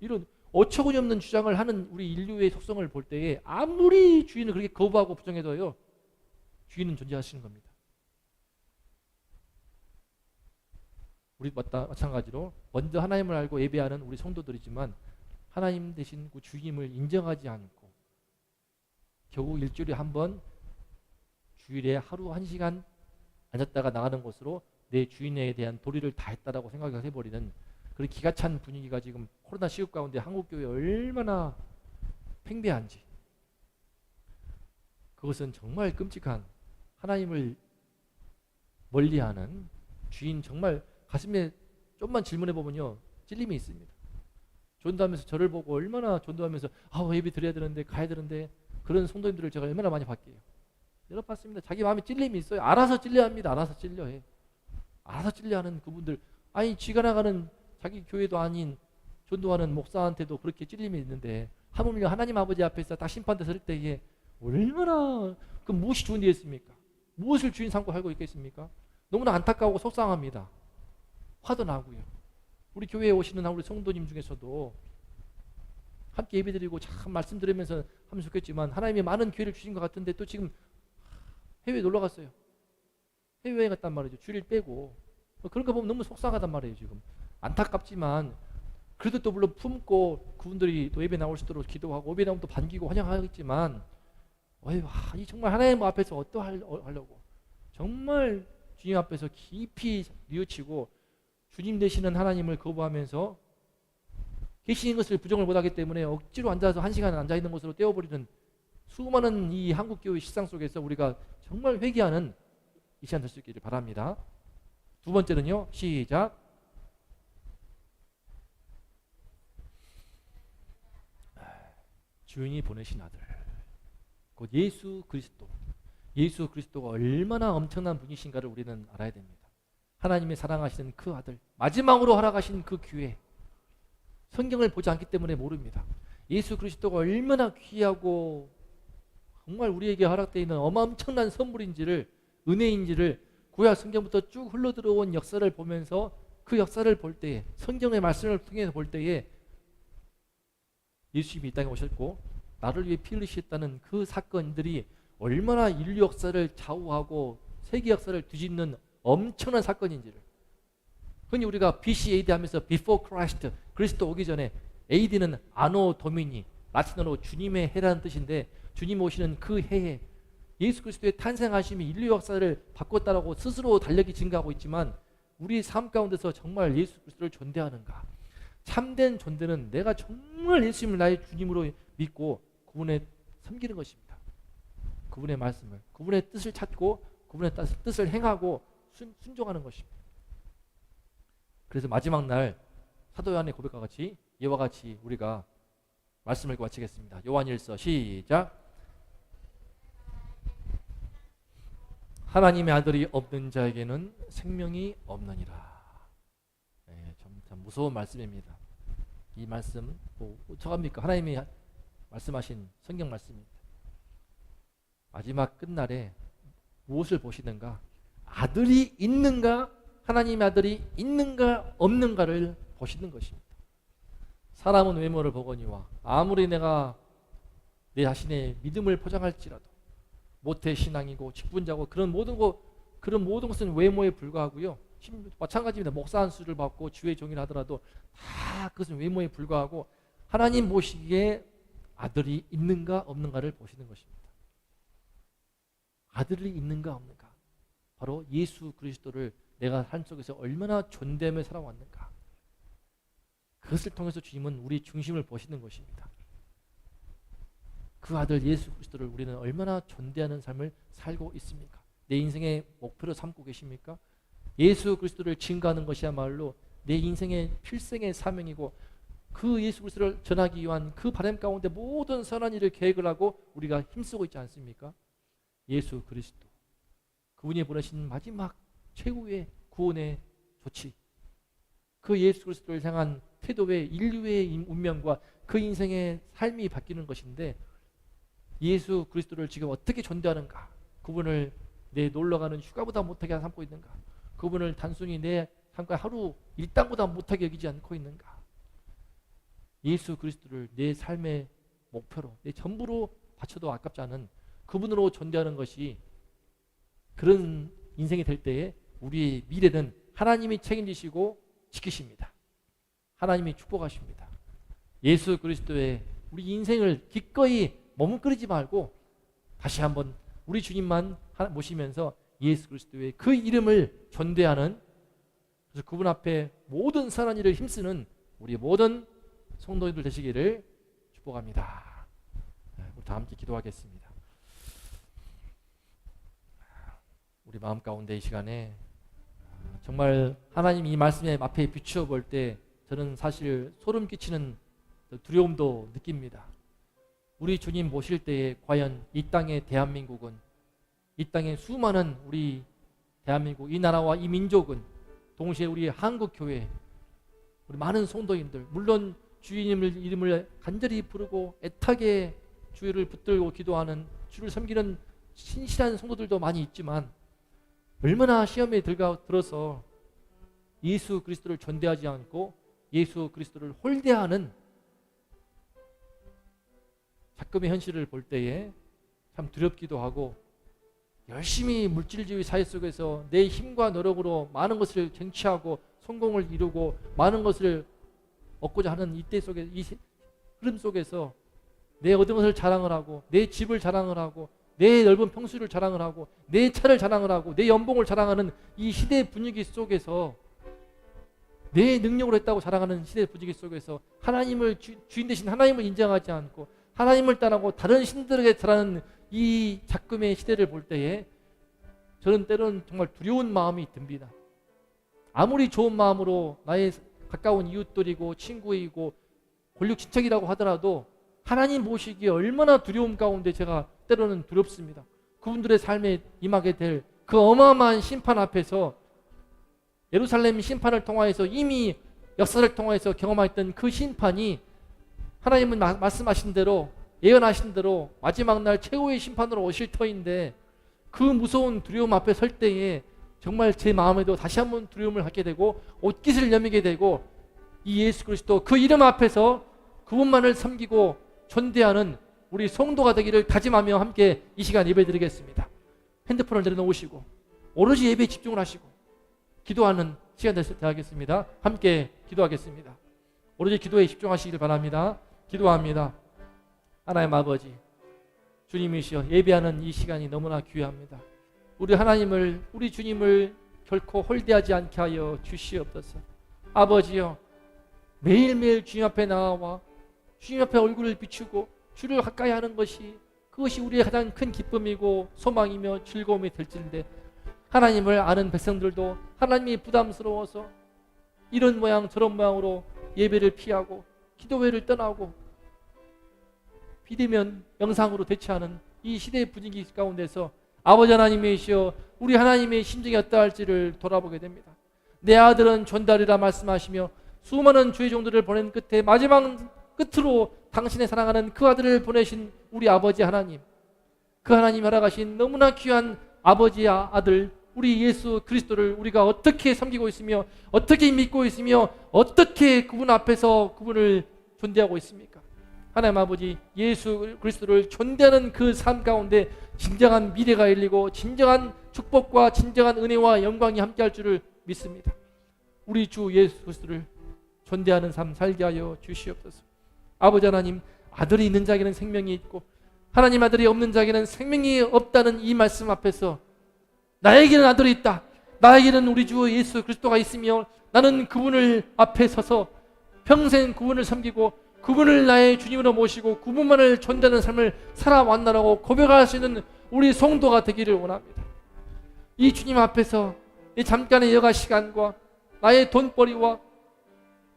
이런 어처구니 없는 주장을 하는 우리 인류의 속성을 볼 때에 아무리 주인을 그렇게 거부하고 부정해도요, 주인은 존재하시는 겁니다. 우리 마찬가지로 먼저 하나님을 알고 예배하는 우리 성도들이지만 하나님 대신 그 주님을 인정하지 않고 겨우 일주일에 한 번, 주일에 하루 1시간 앉았다가 나가는 것으로 내 주인에 대한 도리를 다했다라고 생각을 해버리는 그런 기가 찬 분위기가 지금 코로나 시국 가운데 한국교회에 얼마나 팽배한지, 그것은 정말 끔찍한, 하나님을 멀리하는 주인, 정말 가슴에 좀만 질문해보면요 찔림이 있습니다. 전도하면서 저를 보고 얼마나 전도하면서 예배 드려야 되는데 가야 되는데 그런 성도님들을 제가 얼마나 많이 봤게요. 열어봤습니다. 자기 마음에 찔림이 있어요. 알아서 찔려야 합니다. 알아서 찔려해. 알아서 찔려하는 그분들. 아니 쥐가 나가는 자기 교회도 아닌 전도하는 목사한테도 그렇게 찔림이 있는데 하물며 하나님 아버지 앞에서 딱 심판대 설 때에 얼마나 그 무엇이 좋은 일이 있습니까? 무엇을 주인 삼고 살고 있겠습니까? 너무나 안타까우고 속상합니다. 화도 나고요. 우리 교회에 오시는 우리 성도님 중에서도 함께 예배드리고 참 말씀 들으면서 하면 좋겠지만 하나님이 많은 기회를 주신 것 같은데 또 지금 해외에 놀러 갔어요. 해외여행 갔단 말이죠. 주일 빼고. 그런 거 보면 너무 속상하단 말이에요. 지금 안타깝지만 그래도 또 물론 품고 그분들이 또 예배 나올 수 있도록 기도하고 예배 나오면 또 반기고 환영하겠지만 이 정말 하나님 앞에서 어떠하려고 정말 주님 앞에서 깊이 뉘우치고 주님 되시는 하나님을 거부하면서 계시는 것을 부정을 못하기 때문에 억지로 앉아서 1시간 앉아있는 것으로 떼어버리는 수많은 이 한국교회 식상 속에서 우리가 정말 회개하는 이 시간 될 수 있기를 바랍니다. 두 번째는요. 시작. 주인이 보내신 아들 곧 예수 그리스도. 예수 그리스도가 얼마나 엄청난 분이신가를 우리는 알아야 됩니다. 하나님의 사랑하시는 그 아들, 마지막으로 허락하신 그 기회. 성경을 보지 않기 때문에 모릅니다. 예수 그리스도가 얼마나 귀하고 정말 우리에게 허락되어 있는 엄청난 선물인지를, 은혜인지를 구약 성경부터 쭉 흘러들어온 역사를 보면서 그 역사를 볼 때에, 성경의 말씀을 통해서 볼 때에 예수님이 이 땅에 오셨고 나를 위해 피 흘리셨다는 그 사건들이 얼마나 인류 역사를 좌우하고 세계 역사를 뒤집는 엄청난 사건인지를, 흔히 우리가 BC, AD 하면서 Before Christ, 그리스도 오기 전에, AD는 아노 도미니, 라틴어로 주님의 해라는 뜻인데 주님 오시는 그 해에 예수 그리스도의 탄생하심이 인류 역사를 바꿨다라고 스스로 달력이 증가하고 있지만 우리 삶 가운데서 정말 예수 그리스도를 존대하는가? 참된 존대는 내가 정말 예수님을 나의 주님으로 믿고 그분의 섬기는 것입니다. 그분의 말씀을, 그분의 뜻을 찾고 그분의 뜻을 행하고 순종하는 것입니다. 그래서 마지막 날 사도 요한의 고백과 같이 이와 같이 우리가 말씀을 읽고 마치겠습니다. 요한일서 시작. 하나님의 아들이 없는 자에게는 생명이 없느니라. 네, 참 무서운 말씀입니다. 이 말씀 뭐 어떡합니까? 하나님이 말씀하신 성경 말씀입니다. 마지막 끝날에 무엇을 보시는가? 아들이 있는가? 하나님의 아들이 있는가 없는가를 보시는 것입니다. 사람은 외모를 보거니와 아무리 내가 내 자신의 믿음을 포장할지라도 모태신앙이고 직분자고 그런 모든 것은 외모에 불과하고요. 마찬가지입니다. 목사 한 수를 받고 주의 종이라 하더라도 다 그것은 외모에 불과하고 하나님 보시기에 아들이 있는가 없는가를 보시는 것입니다. 아들이 있는가 없는가. 바로 예수 그리스도를 내가 삶 속에서 얼마나 존대하며 살아왔는가. 그것을 통해서 주님은 우리 중심을 보시는 것입니다. 그 아들 예수 그리스도를 우리는 얼마나 존대하는 삶을 살고 있습니까? 내 인생의 목표로 삼고 계십니까? 예수 그리스도를 증거하는 것이야말로 내 인생의 필생의 사명이고 그 예수 그리스도를 전하기 위한 그 바람 가운데 모든 선한 일을 계획을 하고 우리가 힘쓰고 있지 않습니까? 예수 그리스도, 그분이 보내신 마지막 최후의 구원의 조치, 그 예수 그리스도를 향한 태도의 인류의 운명과 그 인생의 삶이 바뀌는 것인데, 예수 그리스도를 지금 어떻게 존대하는가? 그분을 내 놀러가는 휴가보다 못하게 삼고 있는가? 그분을 단순히 내 삶과 하루 일당보다 못하게 여기지 않고 있는가? 예수 그리스도를 내 삶의 목표로, 내 전부로 바쳐도 아깝지 않은 그분으로 존대하는 것이, 그런 인생이 될 때에 우리의 미래는 하나님이 책임지시고 지키십니다. 하나님이 축복하십니다. 예수 그리스도의 우리 인생을 기꺼이 머뭇거리지 말고 다시 한번 우리 주님만 모시면서 예수 그리스도의 그 이름을 존대하는, 그래서 그분 앞에 모든 선한 일을 힘쓰는 우리 모든 성도님들 되시기를 축복합니다. 우리 다 함께 기도하겠습니다. 우리 마음 가운데 이 시간에 정말 하나님 이 말씀에 앞에 비추어 볼 때 저는 사실 소름 끼치는 두려움도 느낍니다. 우리 주님 모실 때에 과연 이 땅의 대한민국은 이 땅에 수많은 우리 대한민국 이 나라와 이 민족은 동시에 우리 한국교회 우리 많은 성도인들 물론 주님을 이름을 간절히 부르고 애타게 주를 붙들고 기도하는 주를 섬기는 신실한 성도들도 많이 있지만 얼마나 시험에 들어서 예수 그리스도를 존대하지 않고 예수 그리스도를 홀대하는 작금의 현실을 볼 때에 참 두렵기도 하고 열심히 물질주의 사회 속에서 내 힘과 노력으로 많은 것을 쟁취하고 성공을 이루고 많은 것을 얻고자 하는 이때 속에 이 흐름 속에서 내 얻은 것을 자랑을 하고 내 집을 자랑을 하고 내 넓은 평수를 자랑을 하고 내 차를 자랑을 하고 내 연봉을 자랑하는 이 시대 분위기 속에서 내 능력으로 했다고 자랑하는 시대 분위기 속에서 하나님을 주인 되신 하나님을 인정하지 않고 하나님을 따라고 다른 신들에게 잘하는 이 작금의 시대를 볼 때에 저는 때로는 정말 두려운 마음이 듭니다. 아무리 좋은 마음으로 나의 가까운 이웃들이고 친구이고 권력 친척이라고 하더라도 하나님 보시기에 얼마나 두려움 가운데 제가 때로는 두렵습니다. 그분들의 삶에 임하게 될 그 어마어마한 심판 앞에서 예루살렘 심판을 통하여서 이미 역사를 통하여서 경험했던 그 심판이 하나님은 말씀하신 대로 예언하신 대로 마지막 날 최후의 심판으로 오실 터인데 그 무서운 두려움 앞에 설 때에 정말 제 마음에도 다시 한번 두려움을 갖게 되고 옷깃을 여미게 되고 이 예수 그리스도 그 이름 앞에서 그분만을 섬기고 존대하는 우리 성도가 되기를 다짐하며 함께 이 시간 예배드리겠습니다. 핸드폰을 내려놓으시고 오로지 예배에 집중을 하시고 기도하는 시간 되겠습니다. 함께 기도하겠습니다. 오로지 기도에 집중하시길 바랍니다. 기도합니다. 하나님 아버지 주님이시여 예배하는 이 시간이 너무나 귀합니다. 우리 하나님을 우리 주님을 결코 홀대하지 않게 하여 주시옵소서. 아버지여 매일매일 주님 앞에 나와 주님 앞에 얼굴을 비추고 주를 가까이 하는 것이 그것이 우리의 가장 큰 기쁨이고 소망이며 즐거움이 될진데 하나님을 아는 백성들도 하나님이 부담스러워서 이런 모양 저런 모양으로 예배를 피하고 기도회를 떠나고 비대면 영상으로 대체하는 이 시대의 분위기 가운데서 아버지 하나님이시여 우리 하나님의 심정이 어떠할지를 돌아보게 됩니다. 내 아들은 존달이라 말씀하시며 수많은 주의 종들을 보낸 끝에 마지막 끝으로 당신의 사랑하는 그 아들을 보내신 우리 아버지 하나님, 그 하나님 알아가신 너무나 귀한 아버지와 아들 우리 예수 그리스도를 우리가 어떻게 섬기고 있으며 어떻게 믿고 있으며 어떻게 그분 앞에서 그분을 존대하고 있습니까? 하나님 아버지 예수 그리스도를 존대하는 그 삶 가운데 진정한 미래가 열리고 진정한 축복과 진정한 은혜와 영광이 함께할 줄을 믿습니다. 우리 주 예수 그리스도를 존대하는 삶 살게 하여 주시옵소서. 아버지 하나님 아들이 있는 자에게는 생명이 있고 하나님 아들이 없는 자에게는 생명이 없다는 이 말씀 앞에서 나에게는 아들이 있다. 나에게는 우리 주 예수 그리스도가 있으며 나는 그분을 앞에 서서 평생 그분을 섬기고 그분을 나의 주님으로 모시고 그분만을 존대하는 삶을 살아왔나라고 고백할 수 있는 우리 성도가 되기를 원합니다. 이 주님 앞에서 이 잠깐의 여가 시간과 나의 돈벌이와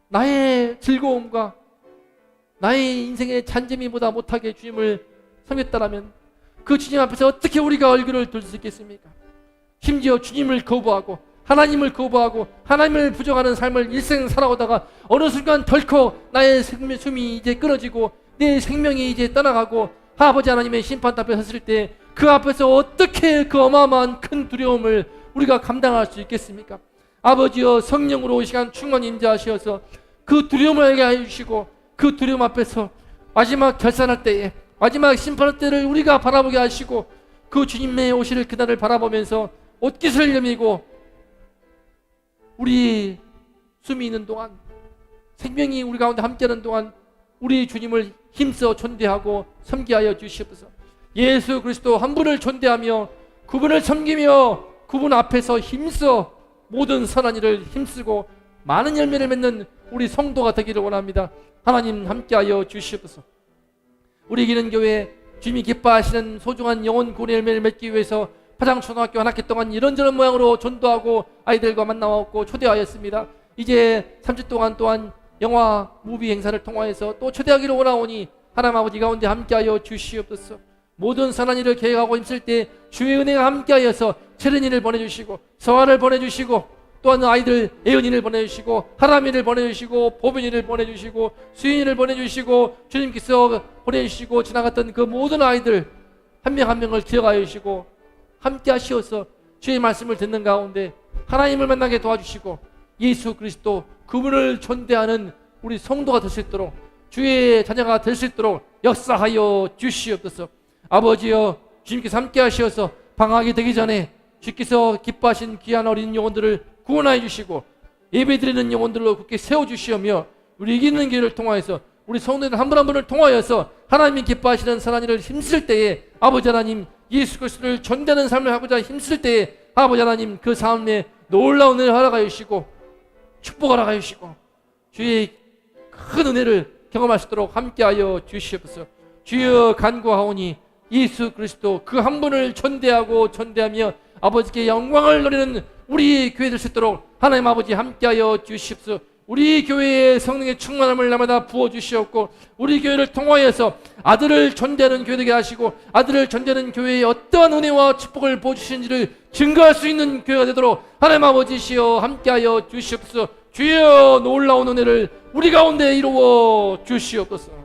나의 즐거움과 나의 인생의 잔재미보다 못하게 주님을 섬겼다라면 그 주님 앞에서 어떻게 우리가 얼굴을 들 수 있겠습니까? 심지어 주님을 거부하고 하나님을 거부하고 하나님을 부정하는 삶을 일생 살아오다가 어느 순간 덜컥 나의 숨이 이제 끊어지고 내 생명이 이제 떠나가고 아버지 하나님의 심판 앞에 섰을 때 그 앞에서 어떻게 그 어마어마한 큰 두려움을 우리가 감당할 수 있겠습니까? 아버지여 성령으로 이 시간 충만 임재하시어서 그 두려움을 알게 해주시고 그 두려움 앞에서 마지막 결산할 때에 마지막 심판할 때를 우리가 바라보게 하시고 그 주님의 오실 그날을 바라보면서 옷깃을 여미고 우리 숨이 있는 동안 생명이 우리 가운데 함께하는 동안 우리 주님을 힘써 존대하고 섬기하여 주시옵소서. 예수 그리스도 한 분을 존대하며 그분을 섬기며 그분 앞에서 힘써 모든 선한 일을 힘쓰고 많은 열매를 맺는 우리 성도가 되기를 원합니다. 하나님 함께하여 주시옵소서. 우리 기능교회 주님이 기뻐하시는 소중한 영혼 구원의 열매를 맺기 위해서 파장초등학교 한 학기 동안 이런저런 모양으로 전도하고 아이들과 만나왔고 초대하였습니다. 이제 3주 동안 또한 영화 무비 행사를 통하여서 또 초대하기를 원하오니 하나님 아버지 가운데 함께하여 주시옵소서. 모든 선한 일을 계획하고 힘쓸 때 주의 은혜가 함께하여서 체르니를 보내주시고 서아를 보내주시고 또한 아이들 예은이를 보내주시고 하람이를 보내주시고 보빈이를 보내주시고 수인이를 보내주시고 주님께서 보내주시고 지나갔던 그 모든 아이들 한 명 한 명을 기억하여 주시고 함께 하시어서 주의 말씀을 듣는 가운데 하나님을 만나게 도와주시고 예수 그리스도 그분을 존대하는 우리 성도가 될 수 있도록 주의 자녀가 될 수 있도록 역사하여 주시옵소서. 아버지여, 주님께서 함께 하시어서 방학이 되기 전에 주께서 기뻐하신 귀한 어린 영혼들을 구원하여 주시고 예배드리는 영혼들로 굳게 세워주시오며 우리 이기는 길을 통하여서 우리 성도들 한 분 한 분을 통하여서 하나님이 기뻐하시는 선한 일을 힘쓸 때에 아버지 하나님 예수 그리스도를 존대하는 삶을 하고자 힘쓸 때에 아버지 하나님 그 삶에 놀라운 은혜를 허락하여 주시고 축복을 허락하여 주시고 주의 큰 은혜를 경험할 수 있도록 함께하여 주시옵소서. 주여 간구하오니 예수 그리스도 그 한 분을 존대하며 아버지께 영광을 누리는 우리 교회 될 수 있도록 하나님 아버지 함께하여 주시옵소서. 우리 교회의 성령의 충만함을 날마다 부어주시옵고 우리 교회를 통하여서 아들을 존대하는 교회 되게 하시고 아들을 존대하는 교회에 어떠한 은혜와 축복을 부어주시는지를 증거할 수 있는 교회가 되도록 하나님 아버지시여 함께하여 주시옵소서. 주여 놀라운 은혜를 우리 가운데 이루어 주시옵소서.